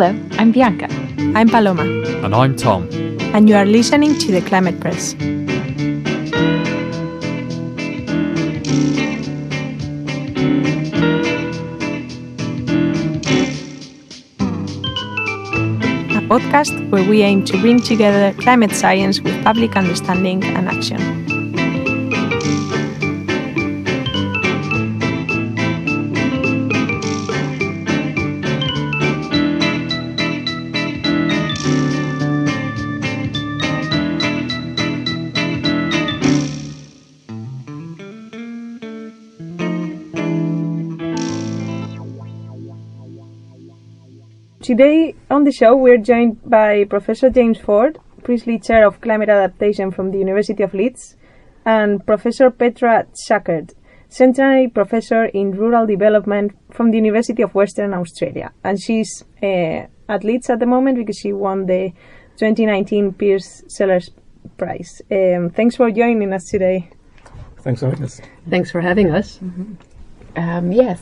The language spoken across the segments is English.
Hello, I'm Bianca. I'm Paloma. And I'm Tom. And you are listening to the Climate Press. A podcast where we aim to bring together climate science with public understanding and action. Today on the show we're joined by Professor James Ford, Priestley Chair of Climate Adaptation from the University of Leeds, and Professor Petra Tschakert, Centenary Professor in Rural Development from the University of Western Australia. And she's at Leeds at the moment because she won the 2019 Pearce Sellers Prize. Thanks for joining us today. Thanks for having us. Thanks for having us. Mm-hmm.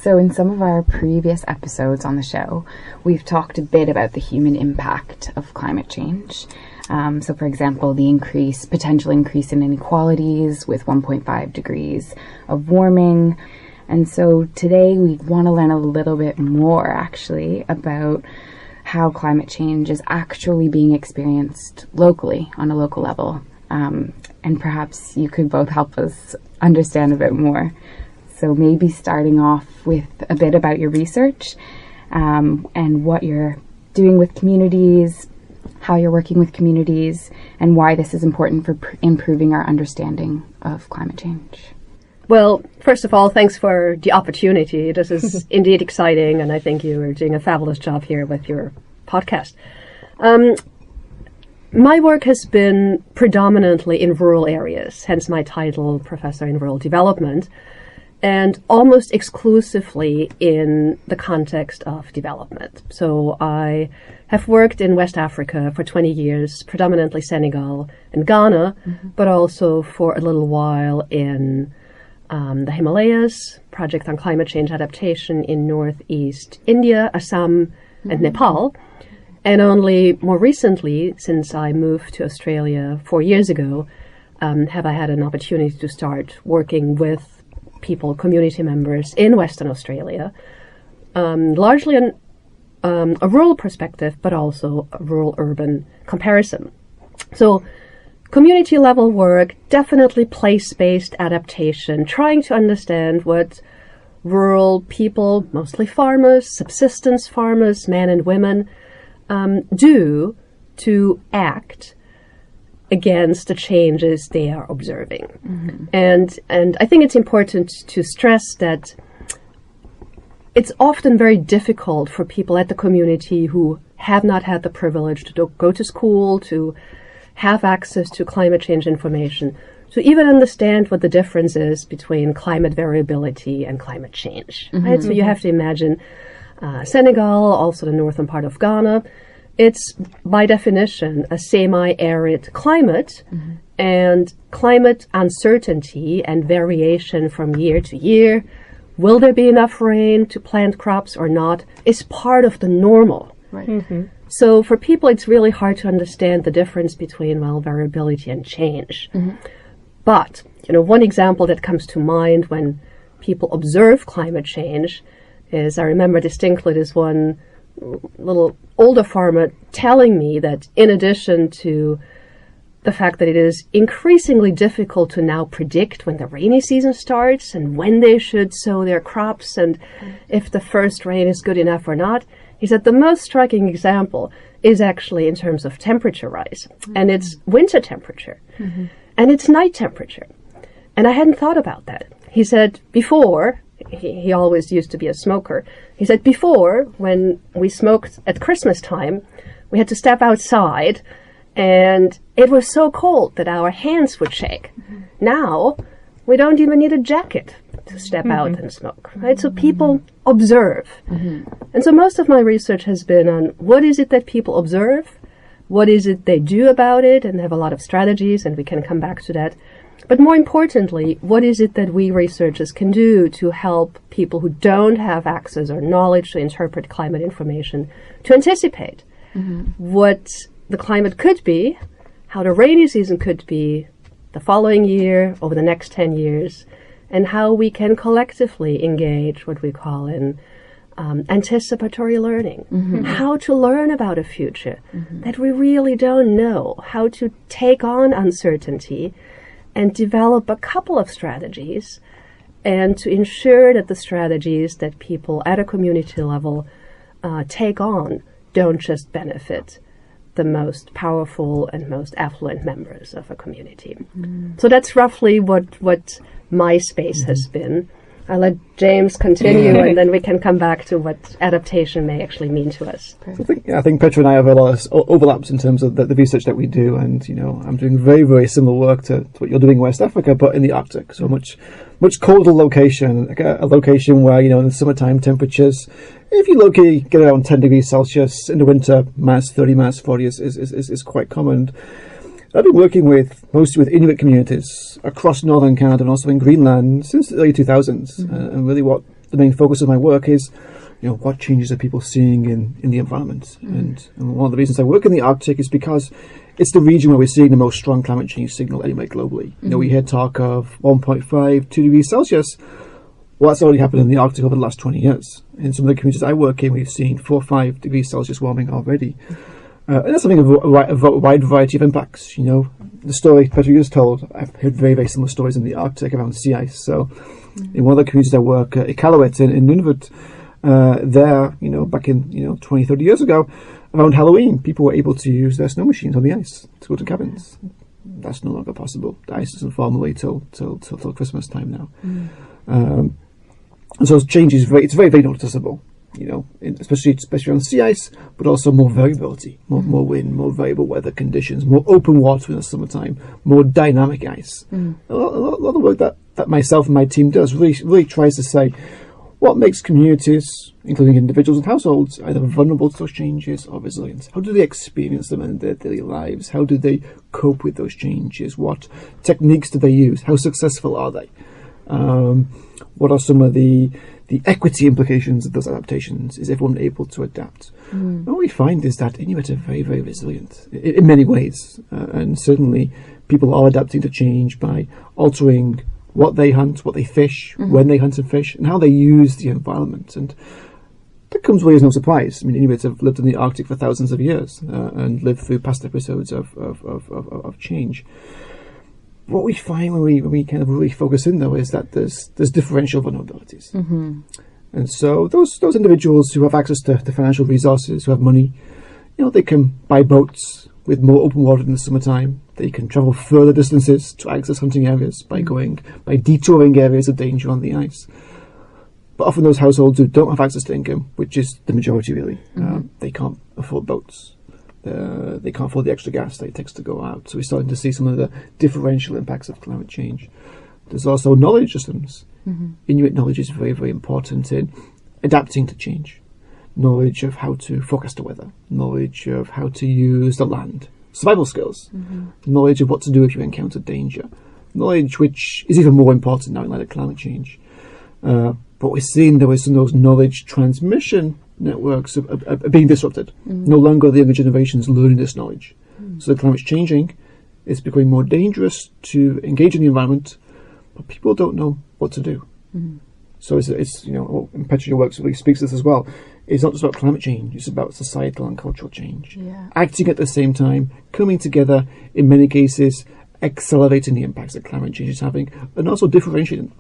So in some of our previous episodes on the show, we've talked a bit about the human impact of climate change. So for example, the potential increase in inequalities with 1.5 degrees of warming. And so today we want to learn a little bit more actually about how climate change is actually being experienced locally on a local level. And perhaps you could both help us understand a bit more. So maybe starting off with a bit about your research and what you're doing with communities, how you're working with communities, and why this is important for improving our understanding of climate change. Well, first of all, thanks for the opportunity. This is indeed exciting, and I think you are doing a fabulous job here with your podcast. My work has been predominantly in rural areas, hence my title, Professor in Rural Development, and almost exclusively in the context of development. So I have worked in West Africa for 20 years, predominantly Senegal and Ghana, but also for a little while in the Himalayas, project on climate change adaptation in northeast India, Assam, and Nepal. And only more recently, since I moved to Australia 4 years ago, have I had an opportunity to start working with people, community members in Western Australia, largely in a rural perspective, but also a rural-urban comparison. So community level work, definitely place-based adaptation, trying to understand what rural people, mostly farmers, subsistence farmers, men and women, do to act against the changes they are observing. And I think it's important to stress that it's often very difficult for people at the community who have not had the privilege to go to school, to have access to climate change information, to even understand what the difference is between climate variability and climate change. Right? So you have to imagine Senegal, also the northern part of Ghana. It's, by definition, a semi-arid climate, and climate uncertainty and variation from year to year, will there be enough rain to plant crops or not, is part of the normal. Right. So for people, it's really hard to understand the difference between, variability and change. But, one example that comes to mind when people observe climate change is, I remember distinctly this one little older farmer telling me that in addition to the fact that it is increasingly difficult to now predict when the rainy season starts and when they should sow their crops and if the first rain is good enough or not, he said the most striking example is actually in terms of temperature rise. And it's winter temperature and it's night temperature. And I hadn't thought about that. He said before, he always used to be a smoker. He said before, when we smoked at Christmas time, we had to step outside and it was so cold that our hands would shake. Now, we don't even need a jacket to step out and smoke, right? So people observe. And so most of my research has been on what is it that people observe, what is it they do about it, and have a lot of strategies, and we can come back to that. But more importantly, what is it that we researchers can do to help people who don't have access or knowledge to interpret climate information to anticipate what the climate could be, how the rainy season could be the following year, over the next 10 years, and how we can collectively engage what we call in anticipatory learning, how to learn about a future that we really don't know, how to take on uncertainty and develop a couple of strategies, and to ensure that the strategies that people at a community level take on don't just benefit the most powerful and most affluent members of a community. So that's roughly what my space has been. I'll let James continue, and then we can come back to what adaptation may actually mean to us. I think Petra and I have a lot of overlaps in terms of the research that we do, and I'm doing very, very similar work to what you're doing in West Africa, but in the Arctic. So much colder location, like a location where in the summertime temperatures, if you locally get around 10 degrees Celsius, in the winter minus 30, minus 40 is quite common. I've been working mostly with Inuit communities across northern Canada and also in Greenland since the early 2000s. And really what the main focus of my work is, what changes are people seeing in the environment? And one of the reasons I work in the Arctic is because it's the region where we're seeing the most strong climate change signal anyway globally. We hear talk of 1.5, 2 degrees Celsius. Well, that's already happened in the Arctic over the last 20 years. In some of the communities I work in, we've seen 4 or 5 degrees Celsius warming already. And that's having a wide variety of impacts. The story Petra just told, I've heard very, very similar stories in the Arctic around sea ice. So in one of the communities I work, Iqaluit in Nunavut, back in 20, 30 years ago, around Halloween, people were able to use their snow machines on the ice to go to cabins. That's no longer possible. The ice doesn't form away till Christmas time now. And so change is it's very, very noticeable. Especially on sea ice, but also more variability, more wind, more variable weather conditions, more open water in the summertime, more dynamic ice. A lot of work that myself and my team does really tries to say what makes communities, including individuals and households, either vulnerable to those changes or resilient. How do they experience them in their daily lives? How do they cope with those changes? What techniques do they use? How successful are they? What are some of the equity implications of those adaptations? Is everyone able to adapt? And what we find is that Inuit are very, very resilient in many ways. And certainly people are adapting to change by altering what they hunt, what they fish, when they hunt and fish, and how they use the environment. And that comes really as no surprise. Inuits have lived in the Arctic for thousands of years and lived through past episodes of change. What we find when we kind of really focus in, though, is that there's differential vulnerabilities. And so those individuals who have access to financial resources, who have money, they can buy boats with more open water in the summertime. They can travel further distances to access hunting areas by detouring areas of danger on the ice. But often those households who don't have access to income, which is the majority really, they can't afford boats. They can't afford the extra gas that it takes to go out. So we're starting to see some of the differential impacts of climate change. There's also knowledge systems. Inuit knowledge is very, very important in adapting to change. Knowledge of how to forecast the weather. Knowledge of how to use the land. Survival skills. Knowledge of what to do if you encounter danger. Knowledge which is even more important now in light of climate change. But we're seeing there is some of those knowledge transmission networks are being disrupted. No longer are the younger generations learning this knowledge. So the climate's changing. It's becoming more dangerous to engage in the environment, but people don't know what to do. So it's and Petra, your work really speaks to this as well. It's not just about climate change, it's about societal and cultural change. Acting at the same time, coming together, in many cases, accelerating the impacts that climate change is having, and also differentiating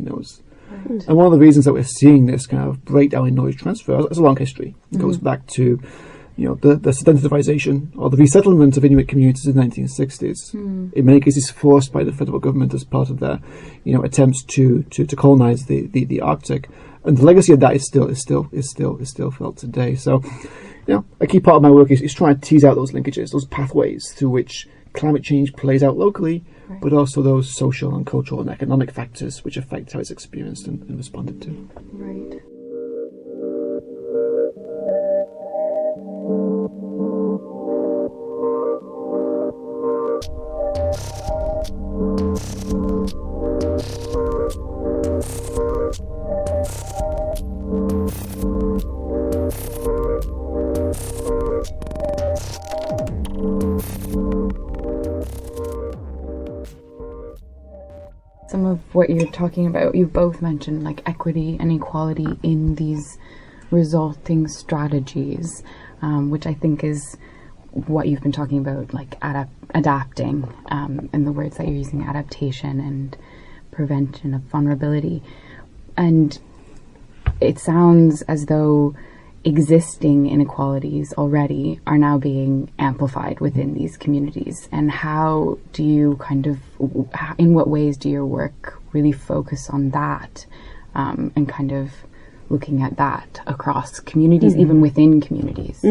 those. And one of the reasons that we're seeing this kind of breakdown in knowledge transfer is a long history. It goes back to, the sedentarization or the resettlement of Inuit communities in the 1960s. In many cases, forced by the federal government as part of their, attempts to colonize the Arctic. And the legacy of that is still felt today. So, a key part of my work is trying to tease out those linkages, those pathways through which climate change plays out locally, but also those social and cultural and economic factors which affect how it's experienced and responded to. Right. some of what you're talking about, you both mentioned like equity and equality in these resulting strategies, which I think is what you've been talking about, like adapting, and the words that you're using, adaptation and prevention of vulnerability. And it sounds as though existing inequalities already are now being amplified within these communities. And how do you in what ways do your work really focus on that, and kind of looking at that across communities, even within communities?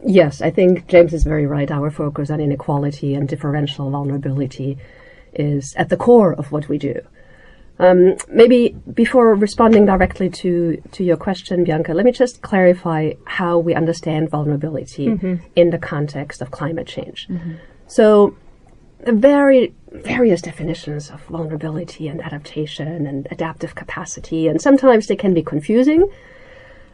Yes, I think James is very right. Our focus on inequality and differential vulnerability is at the core of what we do. Maybe before responding directly to your question, Bianca, let me just clarify how we understand vulnerability in the context of climate change. So various definitions of vulnerability and adaptation and adaptive capacity, and sometimes they can be confusing.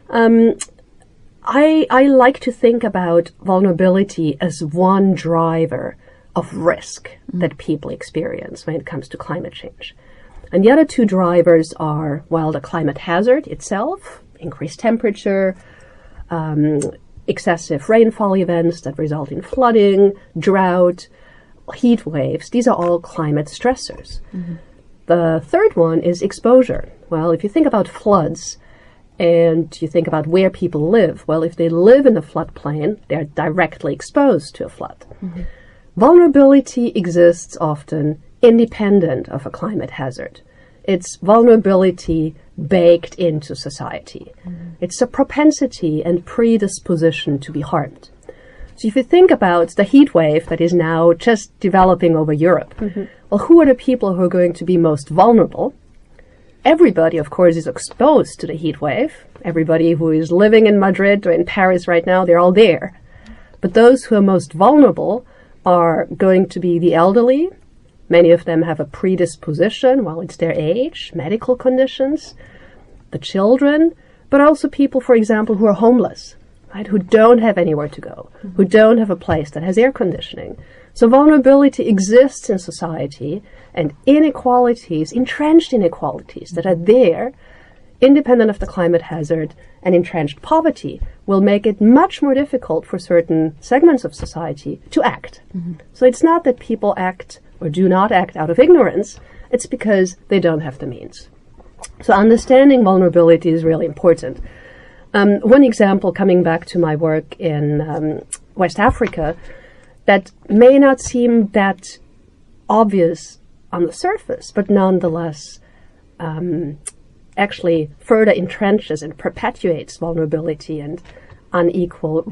I like to think about vulnerability as one driver of risk that people experience when it comes to climate change. And the other two drivers are, well, the climate hazard itself, increased temperature, excessive rainfall events that result in flooding, drought, heat waves. These are all climate stressors. The third one is exposure. Well, if you think about floods and you think about where people live, well, if they live in a floodplain, they're directly exposed to a flood. Vulnerability exists often independent of a climate hazard. It's vulnerability baked into society. It's a propensity and predisposition to be harmed. So if you think about the heat wave that is now just developing over Europe, well, who are the people who are going to be most vulnerable? Everybody, of course, is exposed to the heat wave. Everybody who is living in Madrid or in Paris right now, they're all there. But those who are most vulnerable are going to be the elderly. Many of them have a predisposition, well, it's their age, medical conditions, the children, but also people, for example, who are homeless, right, who don't have anywhere to go, who don't have a place that has air conditioning. So vulnerability exists in society, and inequalities, entrenched inequalities that are there, independent of the climate hazard, and entrenched poverty will make it much more difficult for certain segments of society to act. So it's not that people act or do not act out of ignorance, it's because they don't have the means. So understanding vulnerability is really important. One example, coming back to my work in West Africa, that may not seem that obvious on the surface, but nonetheless actually further entrenches and perpetuates vulnerability and unequal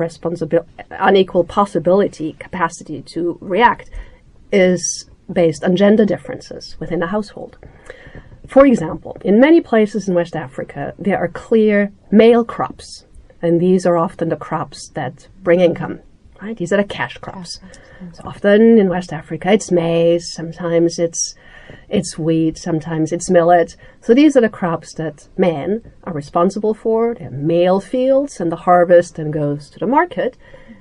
possibility, capacity to react, is based on gender differences within a household. For example, in many places in West Africa, there are clear male crops, and these are often the crops that bring income, right? These are the cash crops. So often in West Africa, it's maize, sometimes it's wheat, sometimes it's millet. So these are the crops that men are responsible for. They're male fields, and the harvest then goes to the market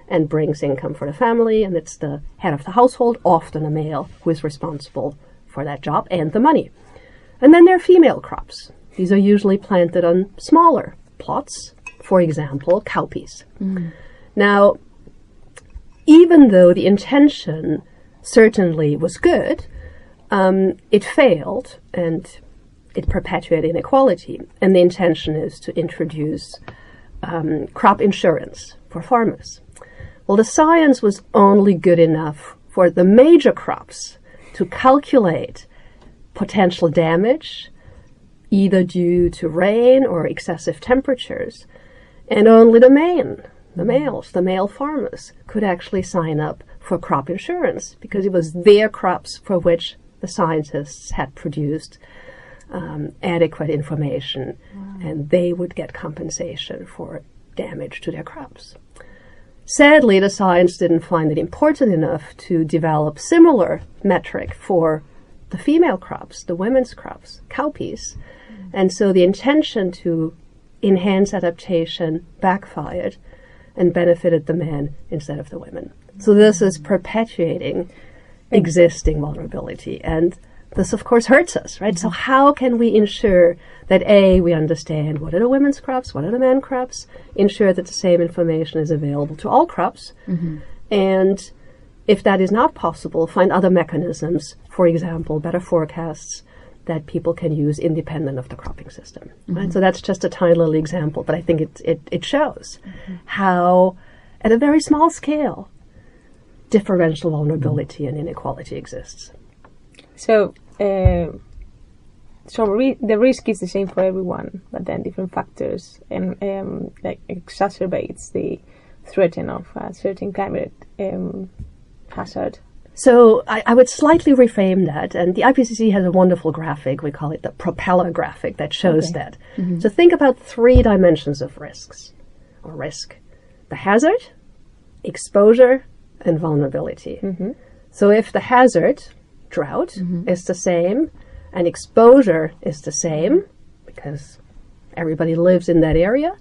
and brings income for the family, and it's the head of the household, often a male, who is responsible for that job and the money. And then there are female crops. These are usually planted on smaller plots, for example, cowpeas. Now, even though the intention certainly was good, it failed and it perpetuated inequality. And the intention is to introduce crop insurance for farmers. Well, the science was only good enough for the major crops to calculate potential damage, either due to rain or excessive temperatures, and only the male farmers, could actually sign up for crop insurance because it was their crops for which the scientists had produced adequate information, and they would get compensation for damage to their crops. Sadly, the science didn't find it important enough to develop similar metric for the female crops, the women's crops, cowpeas. And so the intention to enhance adaptation backfired and benefited the men instead of the women. So this is perpetuating existing vulnerability. And this of course hurts us, right? So how can we ensure that we understand what are the women's crops, what are the men crops, ensure that the same information is available to all crops, and if that is not possible, find other mechanisms, for example, better forecasts that people can use independent of the cropping system. Right? So that's just a tiny little example, but I think it shows how, at a very small scale, differential vulnerability and inequality exists. So, the risk is the same for everyone, but then different factors like exacerbates the threat of a certain climate hazard. So I would slightly reframe that, and the IPCC has a wonderful graphic, we call it the propeller graphic, that shows that. So think about 3 dimensions of risks, or risk. The hazard, exposure, and vulnerability. So if the hazard, drought, is the same, and exposure is the same, because everybody lives in that area,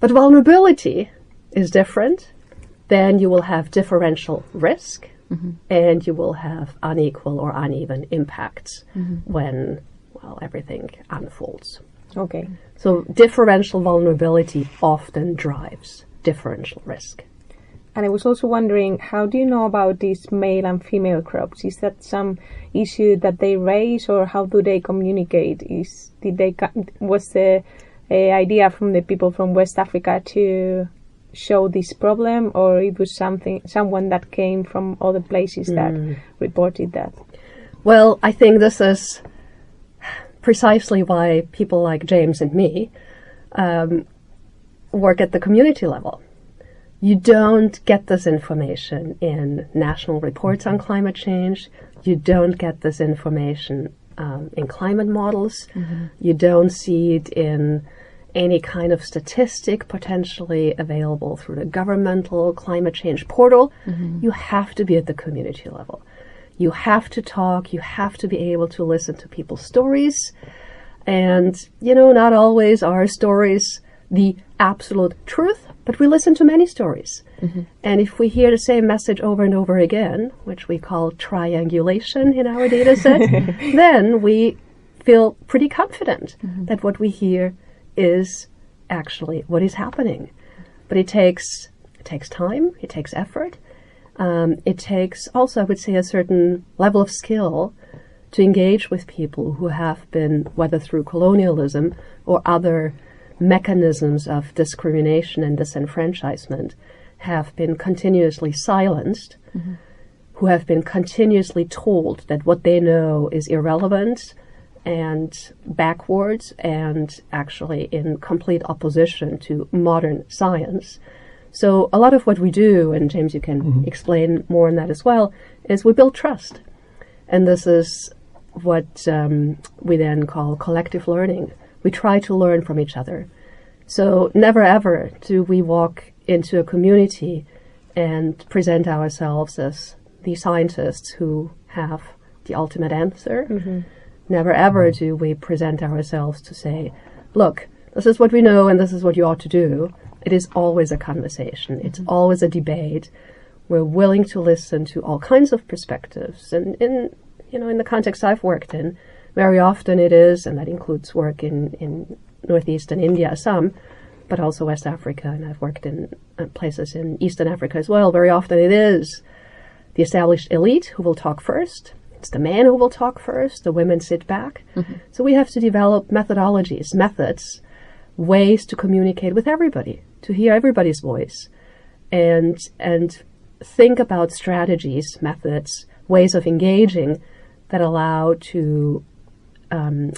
but vulnerability is different, then you will have differential risk, and you will have unequal or uneven impacts when, well, everything unfolds. Okay. So differential vulnerability often drives differential risk. And I was also wondering, how do you know about these male and female crops? Is that some issue that they raise, or how do they communicate? Was the idea from the people from West Africa to show this problem, or it was someone that came from other places that reported that? Well, I think this is precisely why people like James and me work at the community level. You don't get this information in national reports on climate change. You don't get this information in climate models. You don't see it in any kind of statistic potentially available through the governmental climate change portal. You have to be at the community level. You have to talk. You have to be able to listen to people's stories. And, not always are stories the absolute truth, but we listen to many stories. And if we hear the same message over and over again, which we call triangulation in our data set, then we feel pretty confident that what we hear is actually what is happening. But it takes time, it takes effort, it takes also, I would say, a certain level of skill to engage with people who have been, whether through colonialism or other mechanisms of discrimination and disenfranchisement, have been continuously silenced, who have been continuously told that what they know is irrelevant and backwards and actually in complete opposition to modern science. So a lot of what we do, and James, you can explain more on that as well, is we build trust. And this is what we then call collective learning. We try to learn from each other. So never ever do we walk into a community and present ourselves as the scientists who have the ultimate answer. Never ever do we present ourselves to say, look, this is what we know and this is what you ought to do. It is always a conversation. It's always a debate. We're willing to listen to all kinds of perspectives. And in the context I've worked in, very often it is, and that includes work in northeastern India, Assam, but also West Africa, and I've worked in places in Eastern Africa as well. Very often it is the established elite who will talk first. It's the men who will talk first. The women sit back. So we have to develop methodologies, methods, ways to communicate with everybody, to hear everybody's voice, and think about strategies, methods, ways of engaging that allow to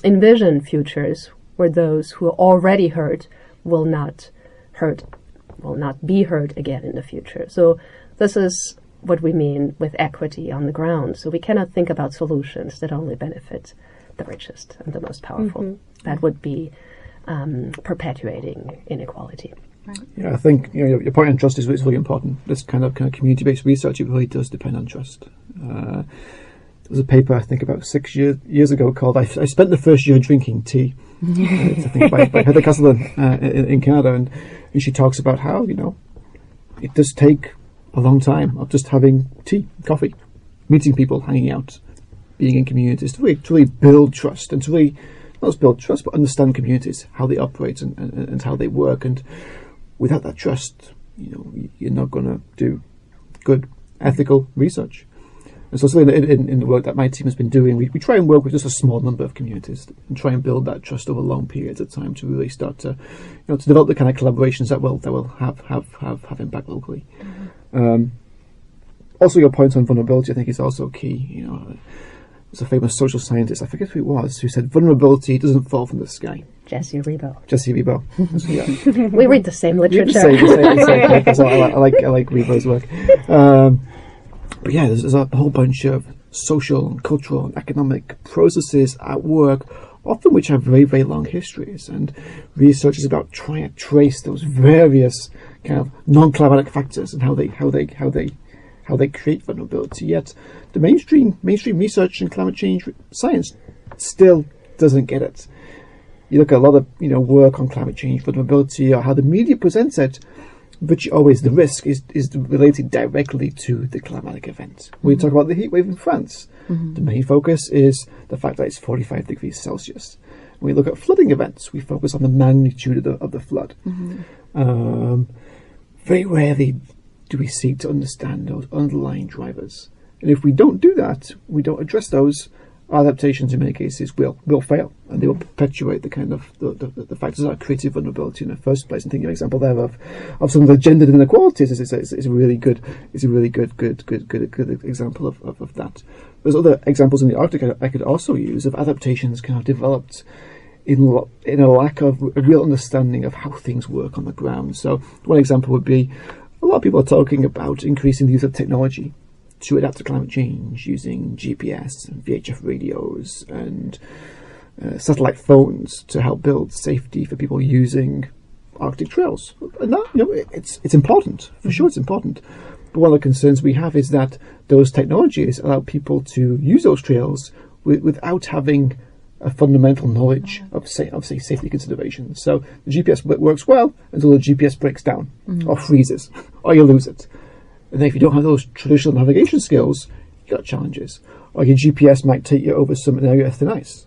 envision futures where those who are already hurt will not be hurt again in the future. So this is what we mean with equity on the ground. So we cannot think about solutions that only benefit the richest and the most powerful. That would be perpetuating inequality. Right. Yeah, I think your point on trust is really important. This kind of community-based research, it really does depend on trust. There's a paper, I think, about 6 years ago called I Spent the First Year Drinking Tea. It's, I think, by Heather Castleton in Canada, and she talks about how, it does take a long time of just having tea, coffee, meeting people, hanging out, being in communities to really build trust and to really not just build trust but understand communities, how they operate and how they work. And without that trust, you're not going to do good ethical research. And so in the work that my team has been doing, we try and work with just a small number of communities and try and build that trust over long periods of time to really start to, to develop the kind of collaborations that will have impact locally. Also, your point on vulnerability, I think, is also key. There's a famous social scientist, I forget who it was, who said vulnerability doesn't fall from the sky. Jesse Ribot. Jesse Ribot. Yeah. We read the same literature. So I like Ribot's work. But yeah, there's a whole bunch of social and cultural and economic processes at work, often which have very, very long histories. And research is about trying to trace those various kind of non-climatic factors and how they create vulnerability. Yet the mainstream research in climate change science still doesn't get it. You look at a lot of work on climate change vulnerability or how the media presents it, but always the risk is related directly to the climatic event. When we talk about the heat wave in France, the main focus is the fact that it's 45 degrees Celsius. When we look at flooding events, we focus on the magnitude of the flood. Very rarely do we seek to understand those underlying drivers. And if we don't do that, we don't address those, adaptations in many cases will fail, and they will perpetuate the kind of the factors that create vulnerability in the first place. And thinking an example there of some of the gendered inequalities is a really good example of that. There's other examples in the Arctic I could also use of adaptations kind of developed in a lack of a real understanding of how things work on the ground. So one example would be a lot of people are talking about increasing the use of technology to adapt to climate change using GPS and VHF radios and satellite phones to help build safety for people using Arctic trails. And that, it's important, for sure it's important. But one of the concerns we have is that those technologies allow people to use those trails without having a fundamental knowledge of safety considerations. So the GPS works well until the GPS breaks down or freezes or you lose it. And then if you don't have those traditional navigation skills, you've got challenges. Or your GPS might take you over some area of thin ice.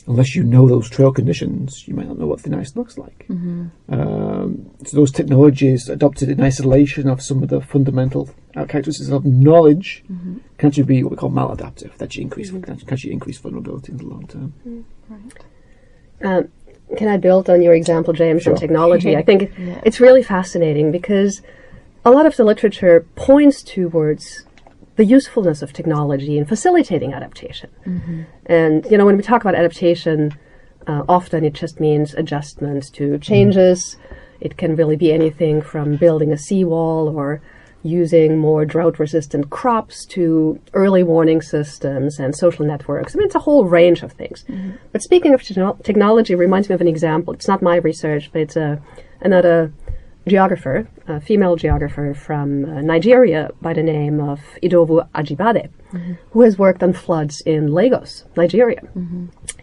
Unless you know those trail conditions, you might not know what thin ice looks like. So those technologies adopted in isolation of some of the fundamental characteristics of knowledge can actually be what we call maladaptive. That can actually increase vulnerability in the long term. Right. Can I build on your example, James, Sure. on technology? I think it's really fascinating because a lot of the literature points towards the usefulness of technology in facilitating adaptation. And, when we talk about adaptation, often it just means adjustment to changes. It can really be anything from building a seawall or using more drought-resistant crops to early warning systems and social networks. I mean, it's a whole range of things. But speaking of technology reminds me of an example. It's not my research, but it's another geographer, a female geographer from Nigeria by the name of Idowu Ajibade, who has worked on floods in Lagos, Nigeria.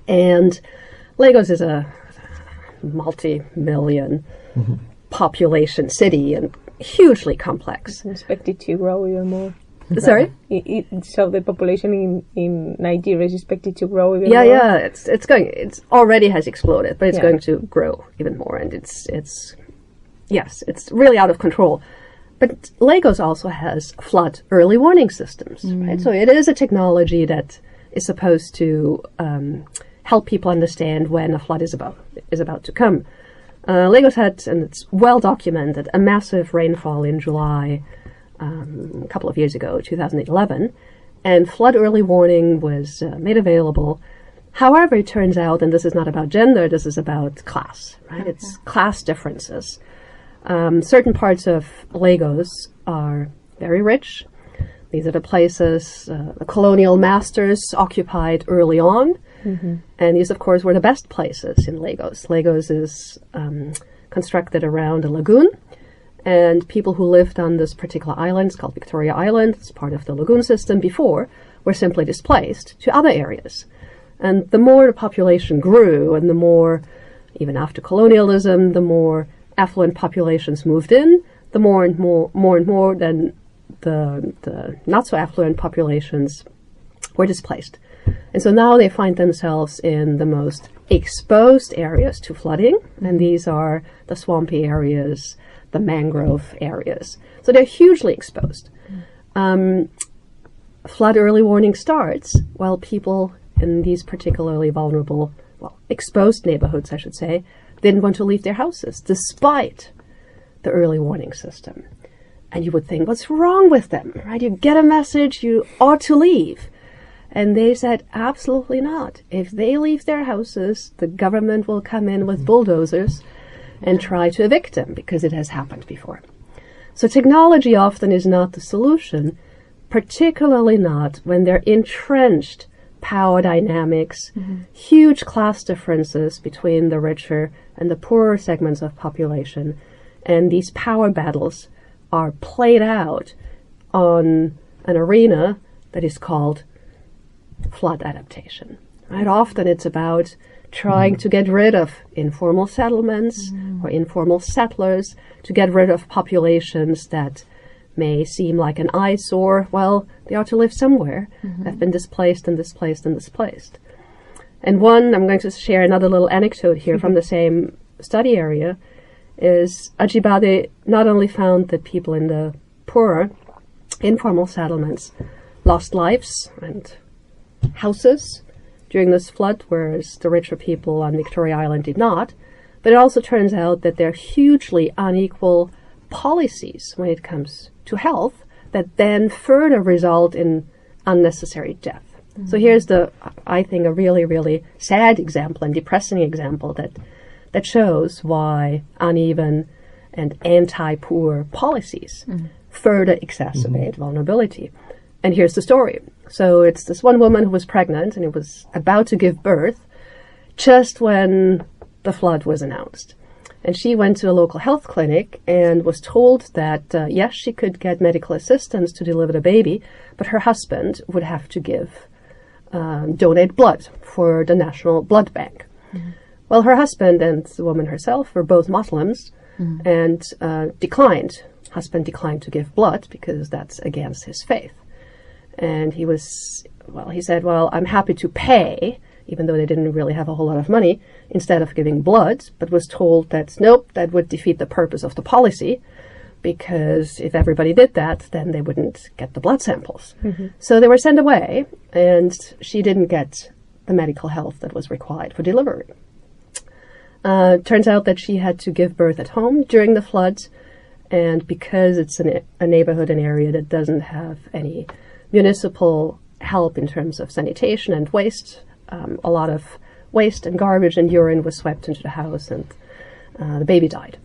And Lagos is a multi-million population city and hugely complex. It's expected to grow even more. Sorry? So the population in Nigeria is expected to grow even more? Yeah, it's already has exploded, but it's going to grow even more, and it's really out of control. But Lagos also has flood early warning systems, right? So it is a technology that is supposed to help people understand when a flood is about to come. Lagos had, and it's well documented, a massive rainfall in July a couple of years ago, 2011, and flood early warning was made available. However, it turns out, and this is not about gender, this is about class, right? Okay. It's class differences. Certain parts of Lagos are very rich. These are the places the colonial masters occupied early on. And these, of course, were the best places in Lagos. Lagos is constructed around a lagoon, and people who lived on this particular island, it's called Victoria Island, it's part of the lagoon system before, were simply displaced to other areas. And the more the population grew, and the more, even after colonialism, the more affluent populations moved in, the more and more then the not so affluent populations were displaced. And so now they find themselves in the most exposed areas to flooding, and these are the swampy areas, the mangrove areas. So they're hugely exposed. Flood early warning starts while people in these particularly vulnerable, exposed neighborhoods, I should say, didn't want to leave their houses despite the early warning system. And you would think, what's wrong with them, right? You get a message, you ought to leave. And they said, absolutely not. If they leave their houses, the government will come in with bulldozers and try to evict them, because it has happened before. So technology often is not the solution, particularly not when they're entrenched power dynamics, huge class differences between the richer and the poorer segments of population. And these power battles are played out on an arena that is called flood adaptation. Right? Often it's about trying to get rid of informal settlements or informal settlers, to get rid of populations that may seem like an eyesore. Well, they ought to live somewhere. They've been displaced and displaced and displaced. And I'm going to share another little anecdote here from the same study area, is Ajibade not only found that people in the poorer, informal settlements lost lives and houses during this flood, whereas the richer people on Victoria Island did not, but it also turns out that there are hugely unequal policies when it comes to health that then further result in unnecessary death. So here's I think, a really, really sad example and depressing example that shows why uneven and anti-poor policies further exacerbate vulnerability. And here's the story. So it's this one woman who was pregnant and was about to give birth just when the flood was announced. And she went to a local health clinic and was told that, yes, she could get medical assistance to deliver the baby, but her husband would have to donate blood for the National Blood Bank. Well, her husband and the woman herself were both Muslims and declined. Husband declined to give blood because that's against his faith. And he said, well, I'm happy to pay, even though they didn't really have a whole lot of money, instead of giving blood, but was told that, nope, that would defeat the purpose of the policy, because if everybody did that, then they wouldn't get the blood samples. So they were sent away, and she didn't get the medical help that was required for delivery. Turns out that she had to give birth at home during the floods, and because it's a neighborhood, an area that doesn't have any municipal help in terms of sanitation and waste, a lot of waste and garbage and urine was swept into the house, and the baby died.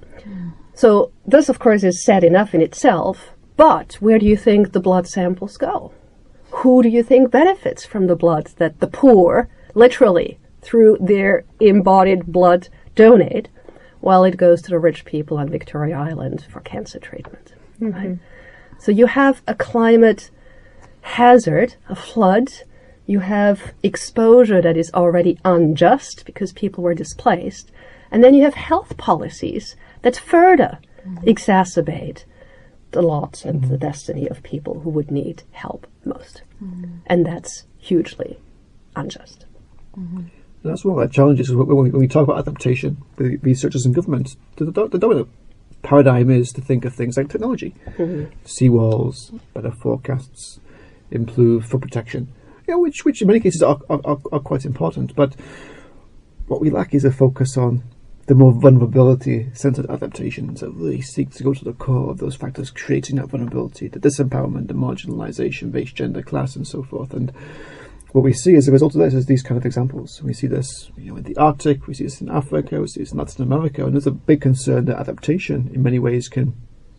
So this, of course, is sad enough in itself, but where do you think the blood samples go? Who do you think benefits from the blood that the poor, literally, through their embodied blood, donate, while it goes to the rich people on Victoria Island for cancer treatment? Right? So you have a climate hazard, a flood. You have exposure that is already unjust because people were displaced. And then you have health policies that further exacerbate the lot and the destiny of people who would need help most. And that's hugely unjust. That's one of the challenges when we talk about adaptation with researchers and governments. The dominant paradigm is to think of things like technology, seawalls, better forecasts, improved flood protection, which in many cases are quite important. But what we lack is a focus on the more vulnerability-centered adaptations that really seek to go to the core of those factors creating that vulnerability, the disempowerment, the marginalization, race, gender, class, and so forth. And what we see as a result of this is these kind of examples. We see this in the Arctic, we see this in Africa, we see this in Latin America, and there's a big concern that adaptation in many ways can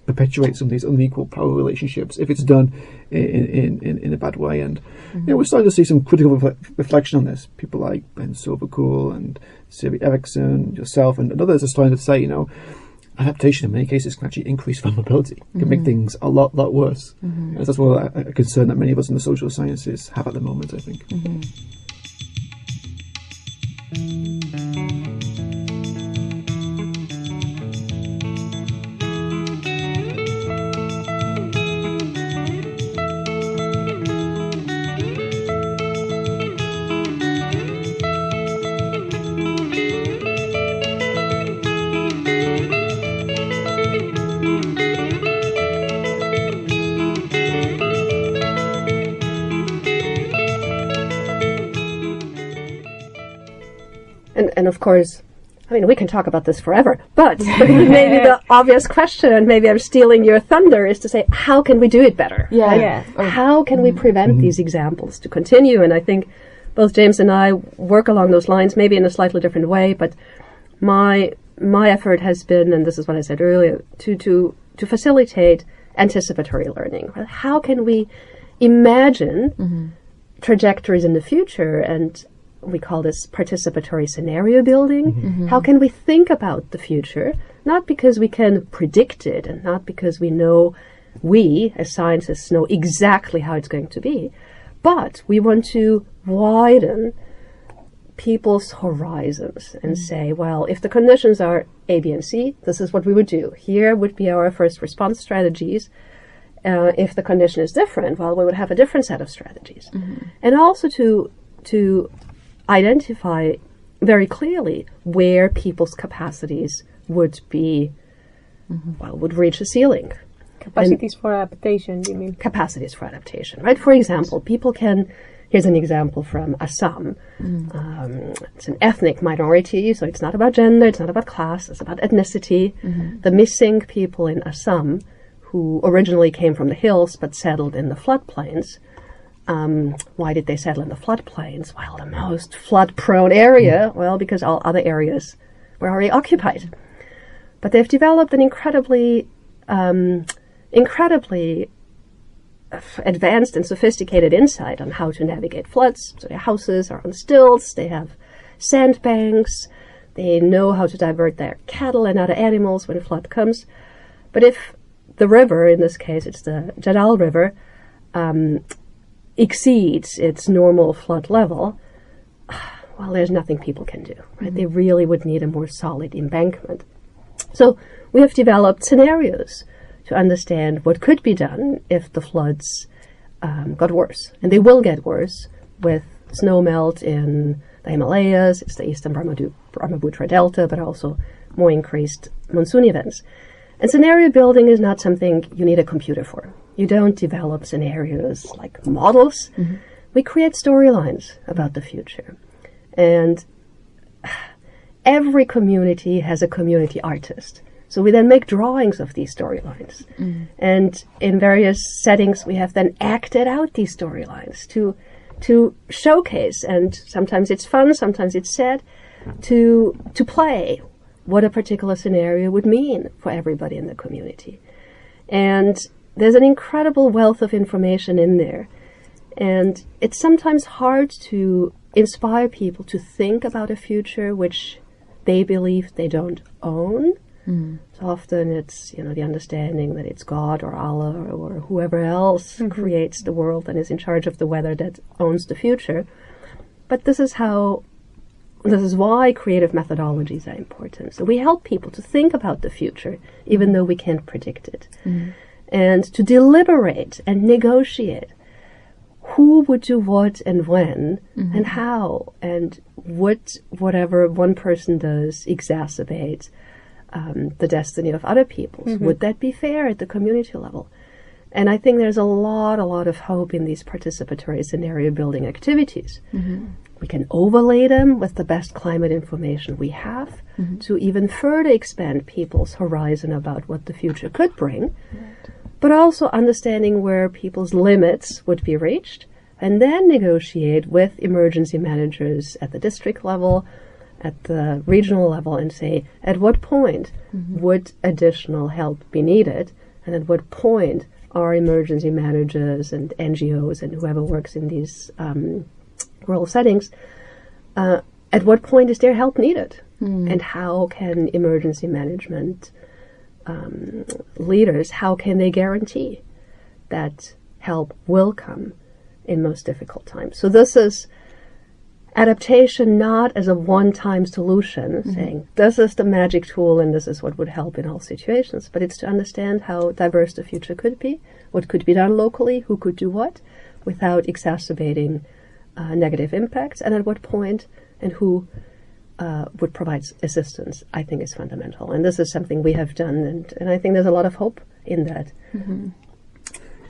perpetuate some of these unequal power relationships if it's done in a bad way. And we're starting to see some critical reflection on this. People like Ben Silvercool and Siri Eriksson, yourself, and others are starting to say, adaptation in many cases can actually increase vulnerability, can make things a lot worse. And that's a concern that many of us in the social sciences have at the moment, I think. And of course, I mean, we can talk about this forever, but maybe the obvious question, and maybe I'm stealing your thunder, is to say, how can we do it better? Yeah. Right? Yeah. How can we prevent these examples to continue? And I think both James and I work along those lines, maybe in a slightly different way, but my effort has been, and this is what I said earlier, to facilitate anticipatory learning. How can we imagine trajectories in the future? And we call this participatory scenario building. How can we think about the future? Not because we can predict it, and not because we as scientists know exactly how it's going to be, but we want to widen people's horizons and say, well, if the conditions are A, B, and C, this is what we would do. Here would be our first response strategies. If the condition is different, well, we would have a different set of strategies. And also to identify very clearly where people's capacities would be, would reach a ceiling. Capacities for adaptation, you mean? Capacities for adaptation, right? For example, here's an example from Assam. It's an ethnic minority, so it's not about gender, it's not about class, it's about ethnicity. The missing people in Assam, who originally came from the hills but settled in the floodplains. Why did they settle in the floodplains? Well, the most flood-prone area, well, because all other areas were already occupied. But they've developed an incredibly advanced and sophisticated insight on how to navigate floods. So their houses are on stilts, they have sandbanks, they know how to divert their cattle and other animals when a flood comes. But if the river, in this case it's the Jadal River, exceeds its normal flood level, well, there's nothing people can do, right? They really would need a more solid embankment. So we have developed scenarios to understand what could be done if the floods got worse. And they will get worse with snowmelt in the Himalayas, it's the eastern Brahmaputra Delta, but also more increased monsoon events. And scenario building is not something you need a computer for. You don't develop scenarios like models. We create storylines about the future. And every community has a community artist. So we then make drawings of these storylines. And in various settings, we have then acted out these storylines to showcase, and sometimes it's fun, sometimes it's sad, to play what a particular scenario would mean for everybody in the community. And there's an incredible wealth of information in there. And it's sometimes hard to inspire people to think about a future which they believe they don't own. So often it's, the understanding that it's God or Allah or whoever else creates the world and is in charge of the weather that owns the future. But this is why creative methodologies are important. So we help people to think about the future, even though we can't predict it. And to deliberate and negotiate who would do what and when and how, and whatever one person does exacerbates the destiny of other peoples. Would that be fair at the community level? And I think there's a lot of hope in these participatory scenario building activities. We can overlay them with the best climate information we have to even further expand people's horizon about what the future could bring, but also understanding where people's limits would be reached, and then negotiate with emergency managers at the district level, at the regional level, and say, at what point would additional help be needed, and at what point are emergency managers and NGOs and whoever works in these rural settings, at what point is their help needed? And how can emergency management leaders, how can they guarantee that help will come in most difficult times? So this is adaptation not as a one-time solution, saying this is the magic tool and this is what would help in all situations, but it's to understand how diverse the future could be, what could be done locally, who could do what, without exacerbating negative impacts, and at what point and who would provide assistance, I think is fundamental. And this is something we have done, and I think there's a lot of hope in that.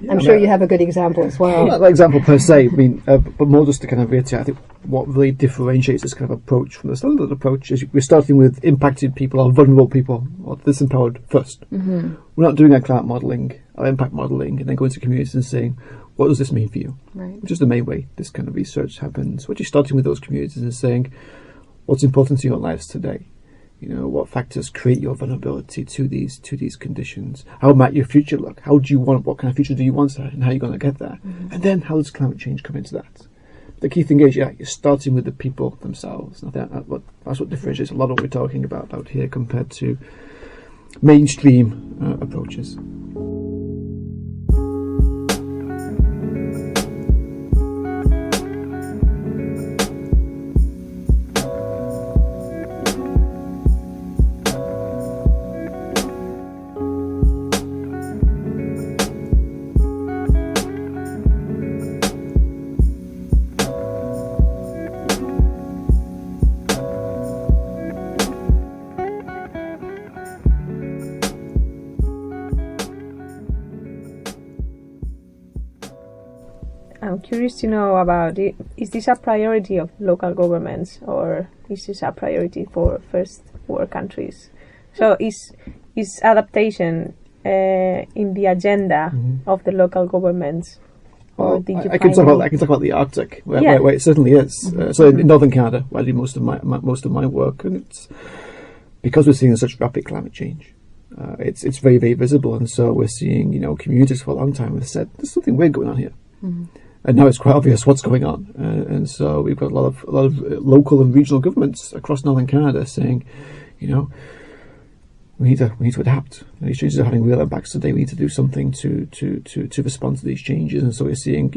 I'm sure you have a good example as well. Not an example per se, but more just to kind of reiterate, I think what really differentiates this kind of approach from the standard approach is we're starting with impacted people or vulnerable people or disempowered first. Mm-hmm. We're not doing our climate modelling, our impact modelling, and then going to communities and saying, what does this mean for you? Right. Which is the main way this kind of research happens. We're just starting with those communities and saying, what's important to your lives today? What factors create your vulnerability to these conditions? How might your future look? What kind of future do you want, and how are you going to get there? Mm-hmm. And then how does climate change come into that? The key thing is, you're starting with the people themselves. And I think that's what differentiates a lot of what we're talking about here compared to mainstream approaches. I'm curious to know about it. Is this a priority of local governments, or is this a priority for first world countries? So is adaptation in the agenda of the local governments? Or did you I can talk about the Arctic, where it certainly is. So in northern Canada, where I do most of my work, and it's because we're seeing such rapid climate change. It's very, very visible, and so we're seeing communities for a long time have said there's something weird going on here. Mm-hmm. And now it's quite obvious what's going on, and so we've got a lot of local and regional governments across northern Canada saying, we need to adapt. These changes are having real impacts today. We need to do something to respond to these changes. And so we're seeing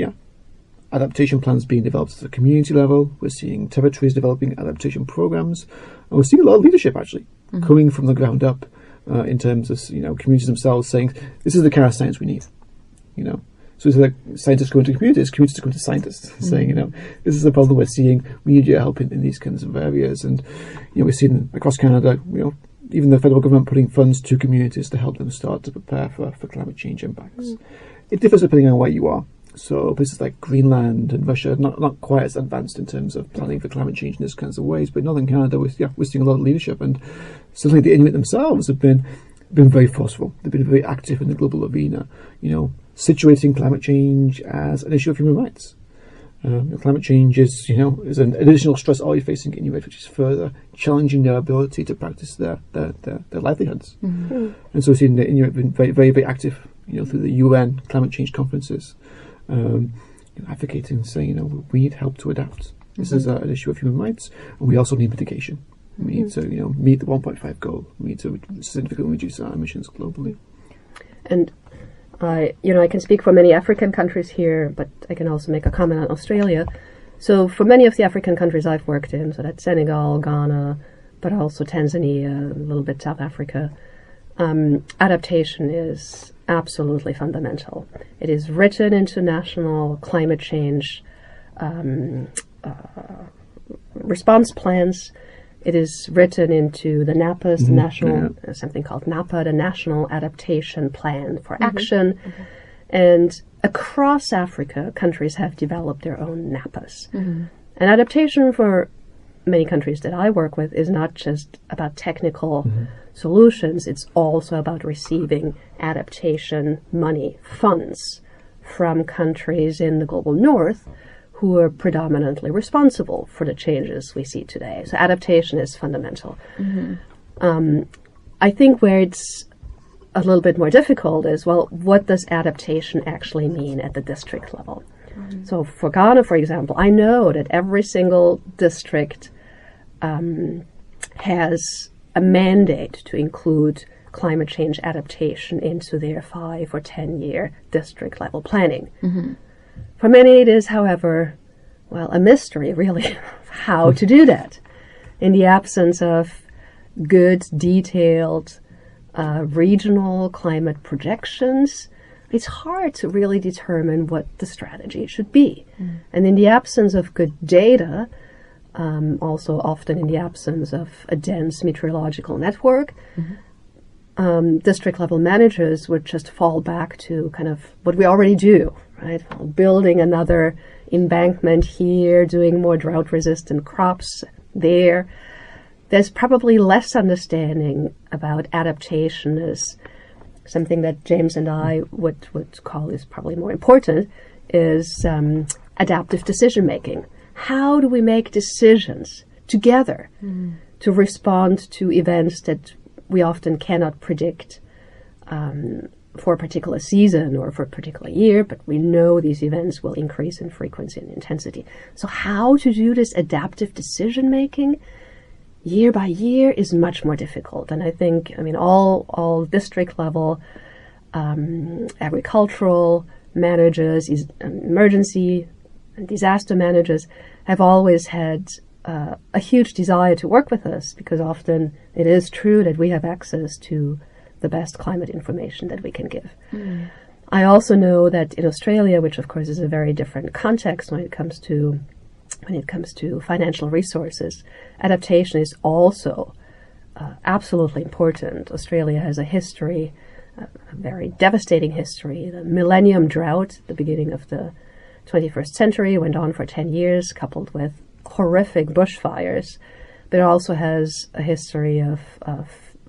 adaptation plans being developed at the community level. We're seeing territories developing adaptation programs, and we're seeing a lot of leadership actually coming from the ground up in terms of communities themselves saying this is the kind of science we need. So it's like scientists going to communities going to scientists, saying, this is the problem we're seeing. We need your help in these kinds of areas. And we're seeing across Canada, even the federal government putting funds to communities to help them start to prepare for climate change impacts. It differs depending on where you are. So places like Greenland and Russia are not quite as advanced in terms of planning for climate change in these kinds of ways. But in northern Canada, we're seeing a lot of leadership, and certainly the Inuit themselves have been very forceful. They've been very active in the global arena. Situating climate change as an issue of human rights. Climate change is an additional stress already facing Inuit, which is further challenging their ability to practice their livelihoods. Mm-hmm. And so we've seen the Inuit been very, very, very active, through the UN climate change conferences, advocating, saying, we need help to adapt. This is an issue of human rights, and we also need mitigation. We need to, meet the 1.5 goal. We need to significantly reduce our emissions globally. And I can speak for many African countries here, but I can also make a comment on Australia. So for many of the African countries I've worked in, so that's Senegal, Ghana, but also Tanzania, a little bit South Africa, adaptation is absolutely fundamental. It is written into national climate change response plans. It is written into the NAPAs, the national, something called NAPA, the National Adaptation Plan for Action. Mm-hmm. And across Africa, countries have developed their own NAPAs. Mm-hmm. And adaptation for many countries that I work with is not just about technical solutions, it's also about receiving adaptation money, funds from countries in the global north who are predominantly responsible for the changes we see today. So adaptation is fundamental. Mm-hmm. I think where it's a little bit more difficult is, what does adaptation actually mean at the district level? Mm-hmm. So for Ghana, for example, I know that every single district has a mandate to include climate change adaptation into their 5 or 10-year district level planning. Mm-hmm. For many, it is, however, a mystery, really, how to do that. In the absence of good, detailed regional climate projections, it's hard to really determine what the strategy should be. Mm. And in the absence of good data, also often in the absence of a dense meteorological network, district level managers would just fall back to kind of what we already do, right? Building another embankment here, doing more drought resistant crops there. There's probably less understanding about adaptation as something that James and I would call is probably more important, is adaptive decision making. How do we make decisions together to respond to events that we often cannot predict for a particular season or for a particular year, but we know these events will increase in frequency and intensity. So how to do this adaptive decision making year by year is much more difficult. And I think, all district level agricultural managers, emergency and disaster managers have always had a huge desire to work with us, because often it is true that we have access to the best climate information that we can give. I also know that in Australia, which of course is a very different context when it comes to financial resources, adaptation is also absolutely important. Australia has a history, a very devastating history. The millennium drought at the beginning of the 21st century went on for 10 years, coupled with horrific bushfires, but it also has a history of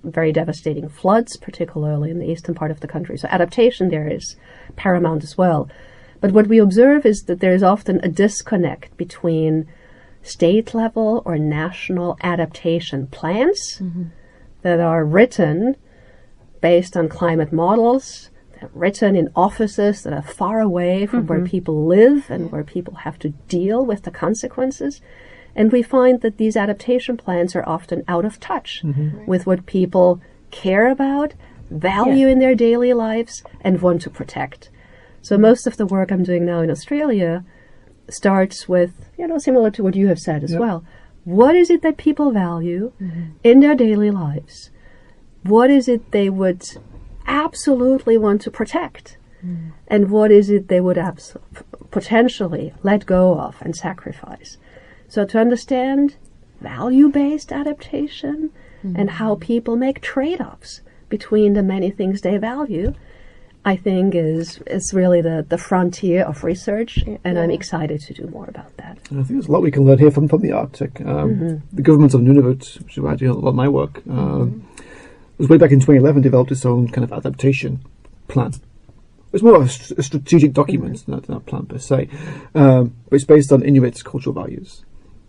very devastating floods, particularly in the eastern part of the country. So adaptation there is paramount as well. But what we observe is that there is often a disconnect between state level or national adaptation plans that are written based on climate models, written in offices that are far away from where people live and where people have to deal with the consequences. And we find that these adaptation plans are often out of touch with what people care about, value in their daily lives, and want to protect. So most of the work I'm doing now in Australia starts with, similar to what you have said as well. What is it that people value in their daily lives? What is it they would absolutely want to protect? And what is it they would potentially let go of and sacrifice? So to understand value-based adaptation and how people make trade-offs between the many things they value, I think is really the frontier of research, and I'm excited to do more about that. And I think there's a lot we can learn here from the Arctic. The government of Nunavut, which is where I do a lot of my work, was way back in 2011 developed its own kind of adaptation plan. It's more of a strategic document, not a plan per se, but it's based on Inuit cultural values.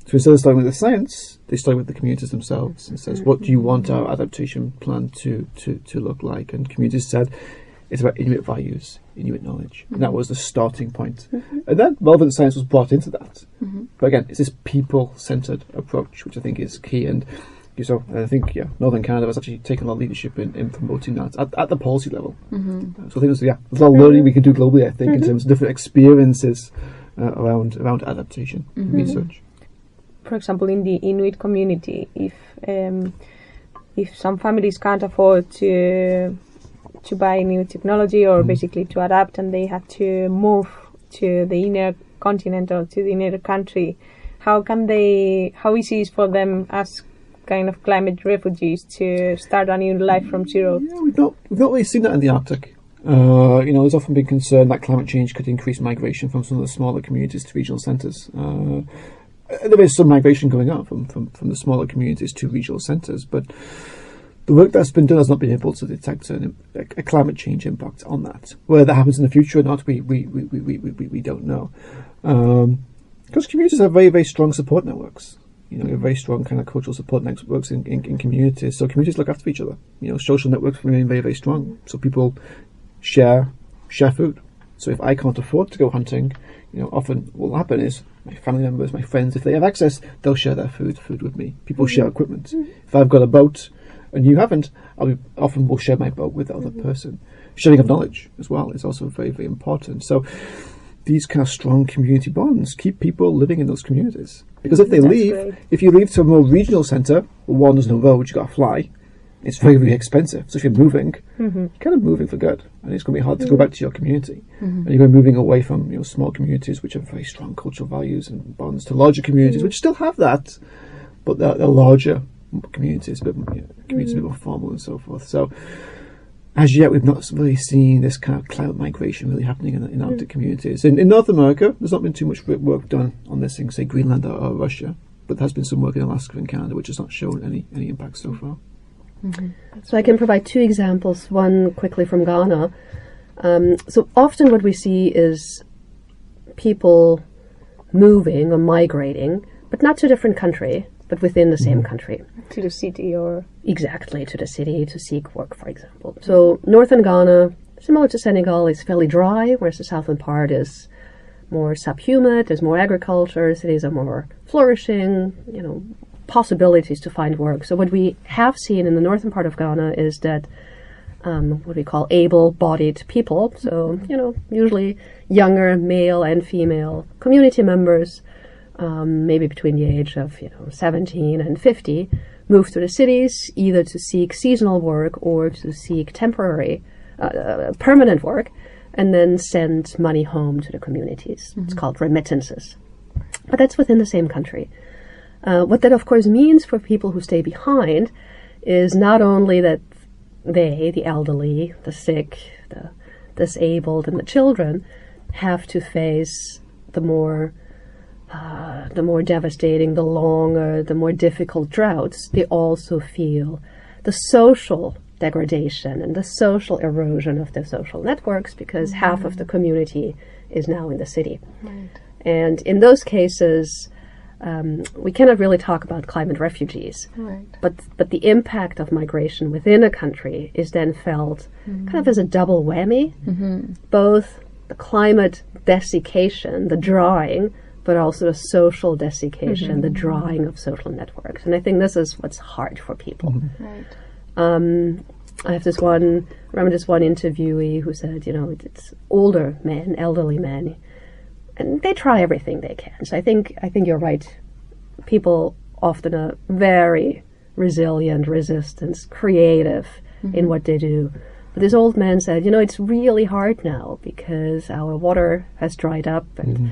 So instead of starting with the science, they start with the communities themselves and says, what do you want our adaptation plan to look like? And communities said, it's about Inuit values, Inuit knowledge. And that was the starting point. And then relevant science was brought into that. But again, it's this people-centered approach, which I think is key. And so I think, Northern Canada has actually taken a lot of leadership in promoting that at the policy level. So I think there's a lot of learning we can do globally, I think, in terms of different experiences around adaptation and research. For example, in the Inuit community, if some families can't afford to buy new technology or basically to adapt, and they have to move to the inner continent or to the inner country, how easy is for them as kind of climate refugees to start a new life from zero? Yeah, we've not really seen that in the Arctic. There's often been concern that climate change could increase migration from some of the smaller communities to regional centres. There is some migration going on from the smaller communities to regional centres, but the work that's been done has not been able to detect a climate change impact on that. Whether that happens in the future or not, we don't know. Because communities have very, very strong support networks. Very strong kind of cultural support networks in communities. So communities look after each other. Social networks remain very, very strong. So people share food. So if I can't afford to go hunting, often what will happen is my family members, my friends, if they have access, they'll share their food with me. People share equipment. If I've got a boat and you haven't, often will share my boat with the other person. Sharing of knowledge as well is also very, very important. So these kind of strong community bonds keep people living in those communities. Because if they leave, if you leave to a more regional centre, one, there's no road, you've got to fly. It's very, very expensive. So if you're moving, you're kind of moving for good. And it's going to be hard to go back to your community. And you're moving away from small communities which have very strong cultural values and bonds to larger communities which still have that, but they're larger communities, communities a bit more formal and so forth. So as yet, we've not really seen this kind of climate migration really happening in Arctic communities. In North America, there's not been too much work done on this in, say, Greenland or Russia, but there has been some work in Alaska and Canada, which has not shown any impact so far. Mm-hmm. So I can provide two examples, one quickly from Ghana. So often what we see is people moving or migrating, but not to a different country, but within the same country. To the city or... Exactly, to the city to seek work, for example. So northern Ghana, similar to Senegal, is fairly dry, whereas the southern part is more subhumid, there's more agriculture, cities are more flourishing, possibilities to find work. So what we have seen in the northern part of Ghana is that what we call able-bodied people, so, usually younger male and female community members, maybe between the age of 17 and 50, move to the cities either to seek seasonal work or to seek temporary, permanent work, and then send money home to the communities. Mm-hmm. It's called remittances. But that's within the same country. What that, of course, means for people who stay behind is not only that they, the elderly, the sick, the disabled, and the children, have to face the more devastating, the longer, the more difficult droughts, they also feel the social degradation and the social erosion of their social networks because half of the community is now in the city. Right. And in those cases, we cannot really talk about climate refugees, right. but the impact of migration within a country is then felt kind of as a double whammy, both the climate desiccation, the drying, but also the social desiccation, the drying of social networks. And I think this is what's hard for people. Right. I have this one interviewee who said, it's older men, elderly men, and they try everything they can. So I think you're right. People often are very resilient, resistant, creative in what they do. But this old man said, it's really hard now because our water has dried up and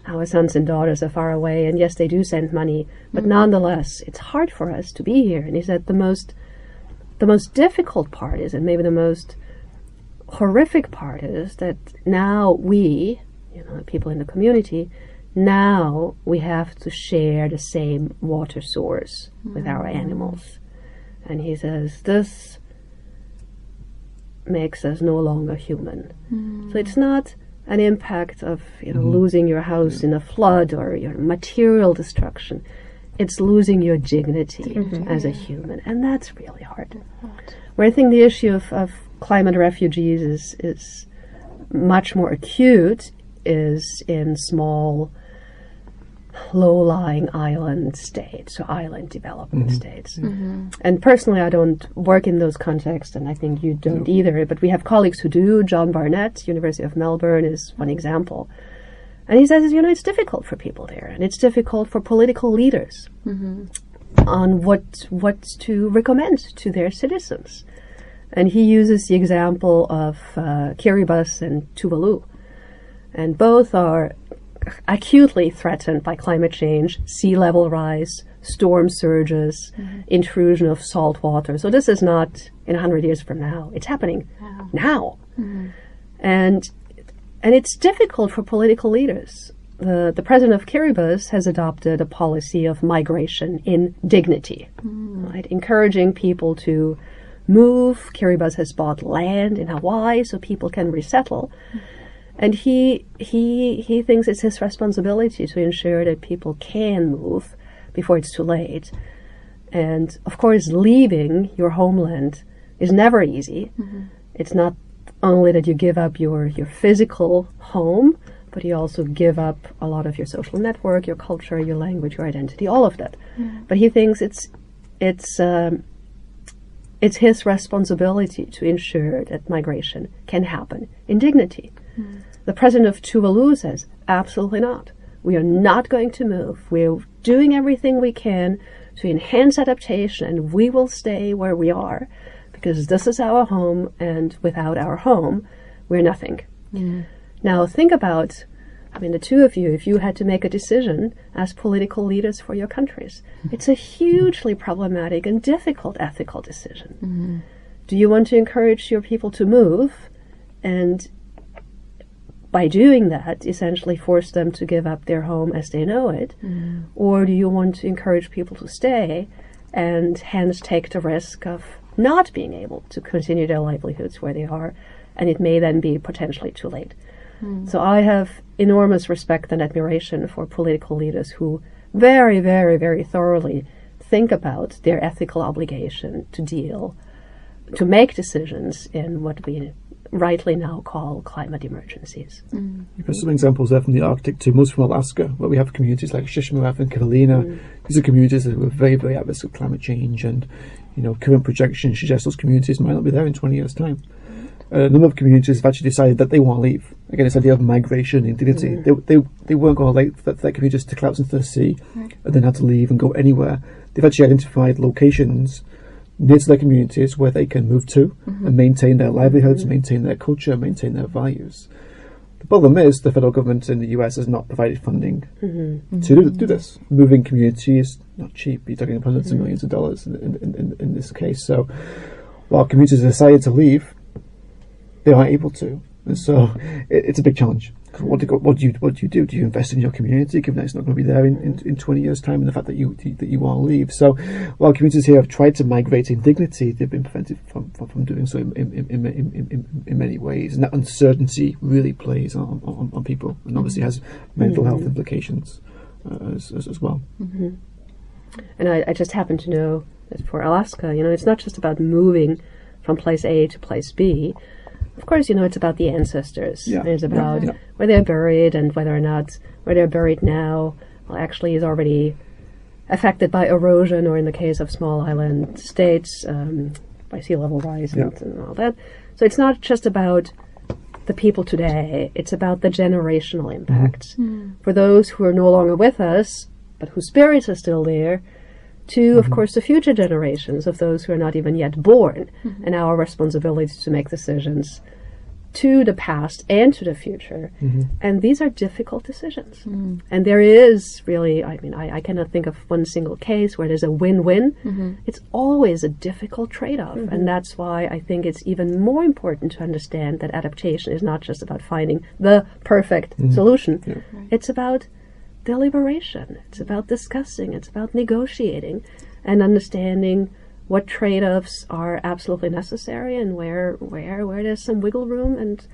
our sons and daughters are far away. And yes, they do send money, but nonetheless, it's hard for us to be here. And he said the most difficult part is, and maybe the most horrific part is, that now we, people in the community, now we have to share the same water source with our animals. And he says, this makes us no longer human. So it's not an impact of losing your house in a flood or your material destruction. It's losing your dignity as a human, and that's really hard. Where I think the issue of climate refugees is much more acute is in small, low-lying island states, so island development states. And personally, I don't work in those contexts, and I think you don't either, but we have colleagues who do. John Barnett, University of Melbourne, is one example. And he says, it's difficult for people there, and it's difficult for political leaders on what to recommend to their citizens. And he uses the example of Kiribati and Tuvalu. And both are acutely threatened by climate change, sea level rise, storm surges, intrusion of salt water. So this is not in 100 years from now. It's happening now. And it's difficult for political leaders. The president of Kiribati has adopted a policy of migration in dignity, right? Encouraging people to move. Kiribati has bought land in Hawaii so people can resettle. And he thinks it's his responsibility to ensure that people can move before it's too late. And of course, leaving your homeland is never easy. It's not only that you give up your physical home, but you also give up a lot of your social network, your culture, your language, your identity, all of that. But he thinks it's his responsibility to ensure that migration can happen in dignity. The president of Tuvalu says, absolutely not. We are not going to move. We're doing everything we can to enhance adaptation, and we will stay where we are because this is our home, and without our home, we're nothing. Now think about I mean, the two of you, if you had to make a decision as political leaders for your countries, it's a hugely problematic and difficult ethical decision. Do you want to encourage your people to move and by doing that essentially force them to give up their home as they know it? Or do you want to encourage people to stay and hence take the risk of not being able to continue their livelihoods where they are, and it may then be potentially too late? So I have enormous respect and admiration for political leaders who very, very, very thoroughly think about their ethical obligation to make decisions in what we rightly now call climate emergencies. You've got some examples there from the Arctic too, most from Alaska, where we have communities like Shishmaref and Kivalina. These are communities that were very, very at risk of climate change, and current projections suggest those communities might not be there in 20 years' time. A number of communities have actually decided that they want to leave. Again, this idea of migration and dignity. They weren't going to wait for their communities to collapse into the sea and then have to leave and go anywhere. They've actually identified locations near to their communities where they can move to and maintain their livelihoods, maintain their culture, maintain their values. The problem is the federal government in the US has not provided funding to do this. Moving communities is not cheap. You're talking hundreds of millions of dollars in this case. So while communities decided to leave, they aren't able to. And so it's a big challenge. What do you do? Do you invest in your community, given that it's not going to be there in 20 years' time, and the fact that you want to leave? So while communities here have tried to migrate in dignity, they've been prevented from doing so in many ways. And that uncertainty really plays on people, and obviously has mental health implications as well. And I just happen to know that for Alaska, it's not just about moving from place A to place B. Of course, it's about the ancestors. It's about where they're buried, and whether or not where they're buried now actually is already affected by erosion, or in the case of small island states, by sea level rise and all that. So it's not just about the people today, it's about the generational impacts. For those who are no longer with us, but whose spirits are still there, to, of course, the future generations of those who are not even yet born, and our responsibility to make decisions to the past and to the future. And these are difficult decisions. And there is really, I cannot think of one single case where there's a win-win. It's always a difficult trade-off. And that's why I think it's even more important to understand that adaptation is not just about finding the perfect solution. It's about deliberation. It's about discussing. It's about negotiating and understanding what trade-offs are absolutely necessary and where there's some wiggle room, and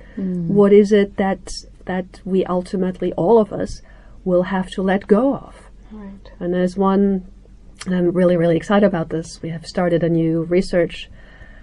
what is it that we ultimately, all of us, will have to let go of. Right. And there's one, and I'm really, really excited about this. We have started a new research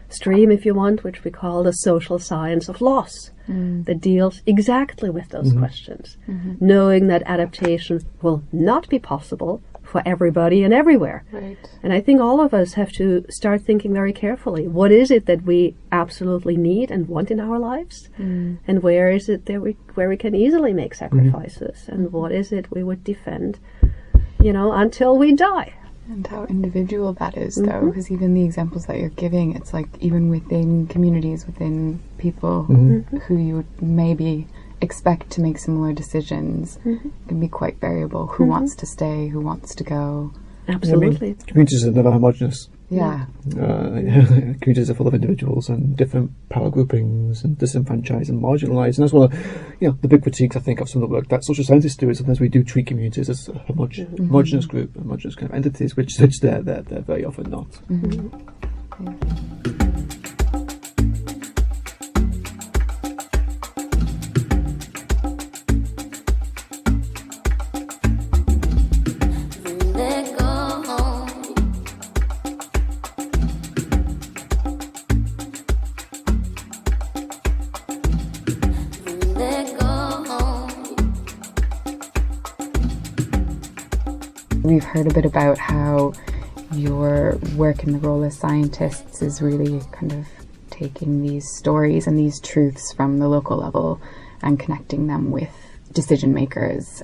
stream, if you want, which we call the social science of loss, that deals exactly with those questions, knowing that adaptation will not be possible for everybody and everywhere. Right. And I think all of us have to start thinking very carefully, what is it that we absolutely need and want in our lives, and where is it that where we can easily make sacrifices, and what is it we would defend, until we die. And how individual that is, though, because even the examples that you're giving, it's like even within communities, within people who you would maybe expect to make similar decisions, can be quite variable. Who wants to stay, who wants to go. Absolutely. Communities are never homogenous. Yeah. Communities are full of individuals and different power groupings and disenfranchised and marginalised. And that's one of the big critiques, I think, of some of the work that social scientists do, is sometimes we do treat communities as a homogenous group, homogenous kind of entities, which they're very often not. We've heard a bit about how your work in the role as scientists is really kind of taking these stories and these truths from the local level and connecting them with decision makers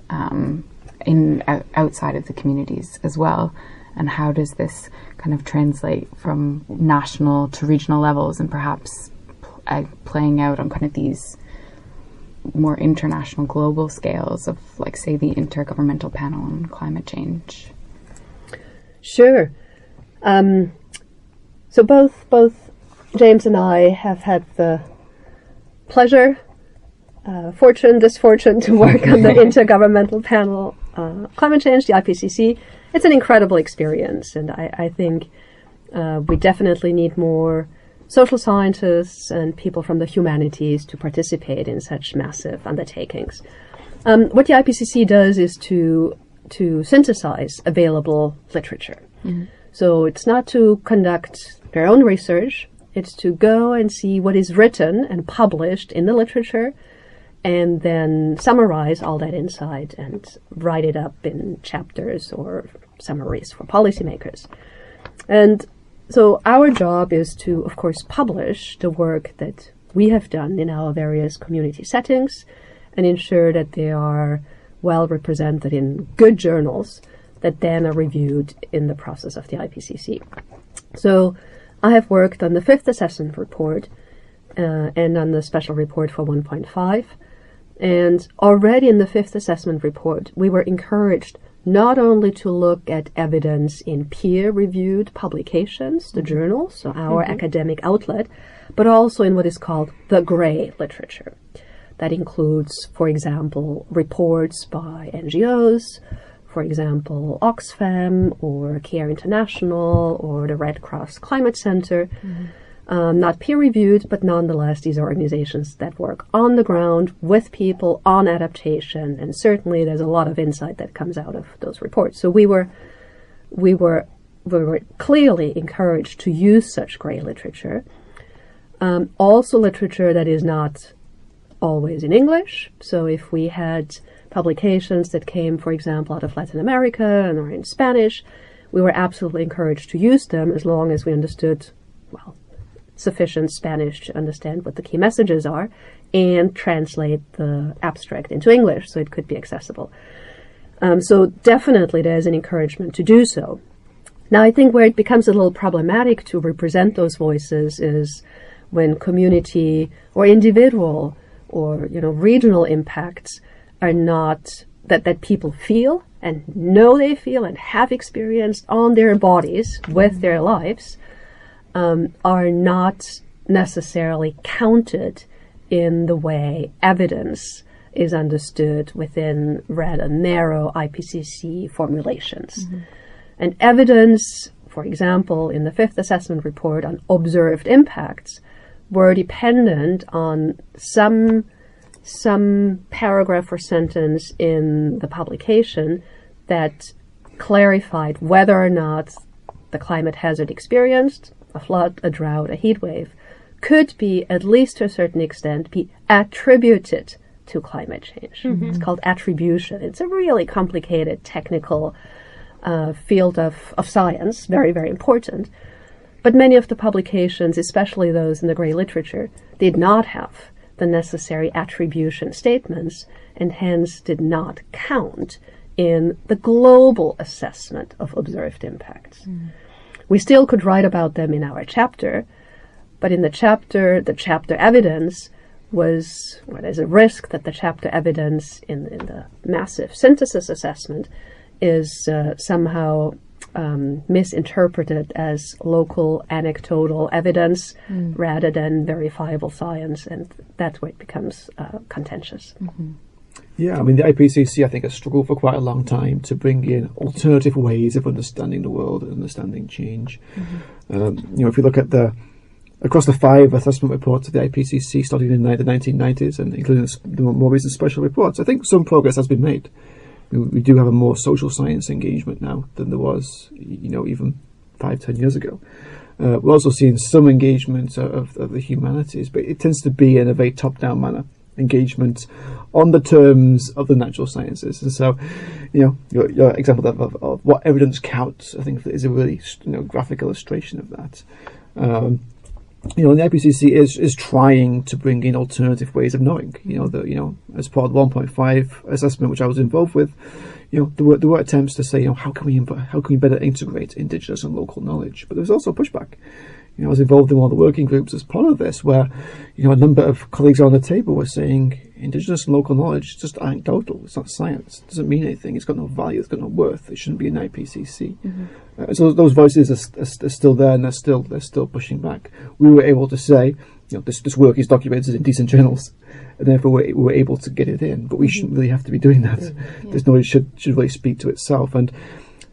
outside of the communities as well. And how does this kind of translate from national to regional levels, and perhaps playing out on kind of these more international global scales of, like, say, the Intergovernmental Panel on Climate Change? Sure. So both James and I have had the pleasure, fortune, misfortune to work on the Intergovernmental Panel Climate Change, the IPCC. It's an incredible experience, and I think we definitely need more social scientists and people from the humanities to participate in such massive undertakings. What the IPCC does is to synthesize available literature. Mm-hmm. So it's not to conduct their own research, it's to go and see what is written and published in the literature, and then summarize all that insight and write it up in chapters or summaries for policymakers. And so our job is to, of course, publish the work that we have done in our various community settings and ensure that they are well represented in good journals that then are reviewed in the process of the IPCC. So I have worked on the fifth assessment report and on the special report for 1.5. And already in the fifth assessment report, we were encouraged not only to look at evidence in peer-reviewed publications, the journals, so our academic outlet, but also in what is called the grey literature. That includes, for example, reports by NGOs, for example, Oxfam or Care International or the Red Cross Climate Center. Not peer-reviewed, but nonetheless, these are organizations that work on the ground with people on adaptation, and certainly there's a lot of insight that comes out of those reports. So we were clearly encouraged to use such grey literature. Also literature that is not always in English. So if we had publications that came, for example, out of Latin America and are in Spanish, we were absolutely encouraged to use them as long as we understood, well, sufficient Spanish to understand what the key messages are and translate the abstract into English so it could be accessible. So definitely there's an encouragement to do so. Now I think where it becomes a little problematic to represent those voices is when community or individual or regional impacts are not that people feel and know they feel and have experienced on their bodies with their lives are not necessarily counted in the way evidence is understood within rather narrow IPCC formulations. And evidence, for example, in the fifth assessment report on observed impacts were dependent on some paragraph or sentence in the publication that clarified whether or not the climate hazard experienced, a flood, a drought, a heat wave, could be, at least to a certain extent, be attributed to climate change. It's called attribution. It's a really complicated technical field of science, very, very important. But many of the publications, especially those in the grey literature, did not have the necessary attribution statements and hence did not count in the global assessment of observed impacts. We still could write about them in our chapter, but in the chapter evidence was, well, there's a risk that the chapter evidence in the massive synthesis assessment is somehow misinterpreted as local anecdotal evidence rather than verifiable science, and that's where it becomes contentious. Yeah, I mean, the IPCC, I think, has struggled for quite a long time to bring in alternative ways of understanding the world and understanding change. If you look at across the 5 assessment reports of the IPCC starting in the 1990s and including the more recent special reports, I think some progress has been made. We do have a more social science engagement now than there was, even 5-10 years ago. We're also seeing some engagement of the humanities, but it tends to be in a very top-down manner, engagement on the terms of the natural sciences. And so, your example of what evidence counts, I think, is a really graphic illustration of that. The IPCC is trying to bring in alternative ways of knowing. As part of the 1.5 assessment, which I was involved with, there were attempts to say, how can we better integrate indigenous and local knowledge? But there was also pushback. I was involved in one of the working groups as part of this, where a number of colleagues around the table were saying Indigenous and local knowledge is just anecdotal. It's not science. It doesn't mean anything. It's got no value. It's got no worth. It shouldn't be an IPCC. So those voices are still there, and they're still pushing back. We were able to say, this work is documented in decent journals, and therefore we were able to get it in. But we shouldn't really have to be doing that. This knowledge should really speak to itself. And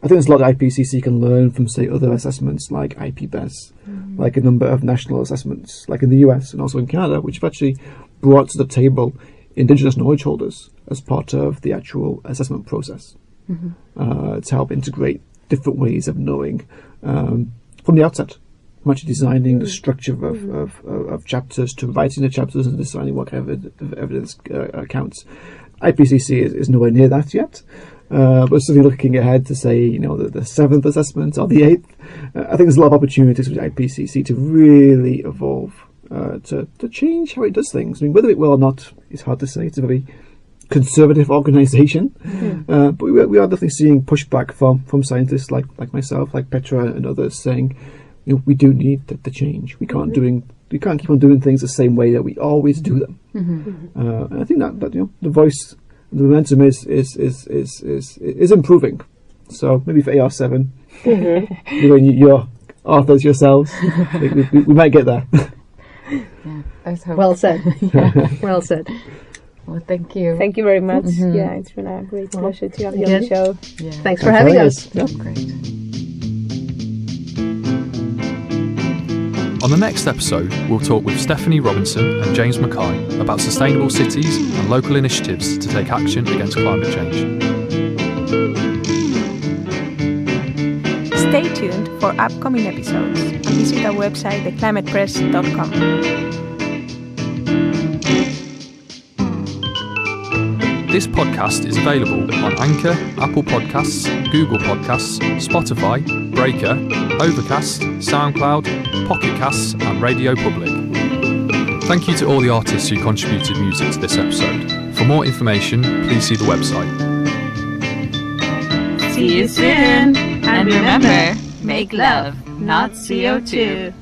I think there's a lot that IPCC can learn from, say, other assessments like IPBES, like a number of national assessments, like in the US and also in Canada, which have actually brought to the table Indigenous knowledge holders as part of the actual assessment process to help integrate different ways of knowing from the outset. From actually designing the structure of chapters to writing the chapters and deciding what kind of evidence counts. IPCC is nowhere near that yet. But certainly looking ahead to say, the seventh assessment or the eighth, I think there's a lot of opportunities with IPCC to really evolve, to change how it does things. I mean, whether it will or not is hard to say. It's a very conservative organisation, but we are definitely seeing pushback from scientists like myself, like Petra and others, saying, we do need the change. We can't keep on doing things the same way that we always do them. And I think that the voice. The momentum is improving. So maybe for AR7, your authors yourselves, we might get there. There's hope. Well said. Well said. Well, thank you. Thank you very much. Yeah, it's been a great pleasure to have you on the show. Yeah. Thanks for having us. Yeah. Great. On the next episode, we'll talk with Stephanie Robinson and James Mackay about sustainable cities and local initiatives to take action against climate change. Stay tuned for upcoming episodes and visit our website, theclimatepress.com. This podcast is available on Anchor, Apple Podcasts, Google Podcasts, Spotify, Breaker, Overcast, SoundCloud, Pocket Casts and Radio Public. Thank you to all the artists who contributed music to this episode. For more information, please see the website. See you soon! And remember, make love, not CO2.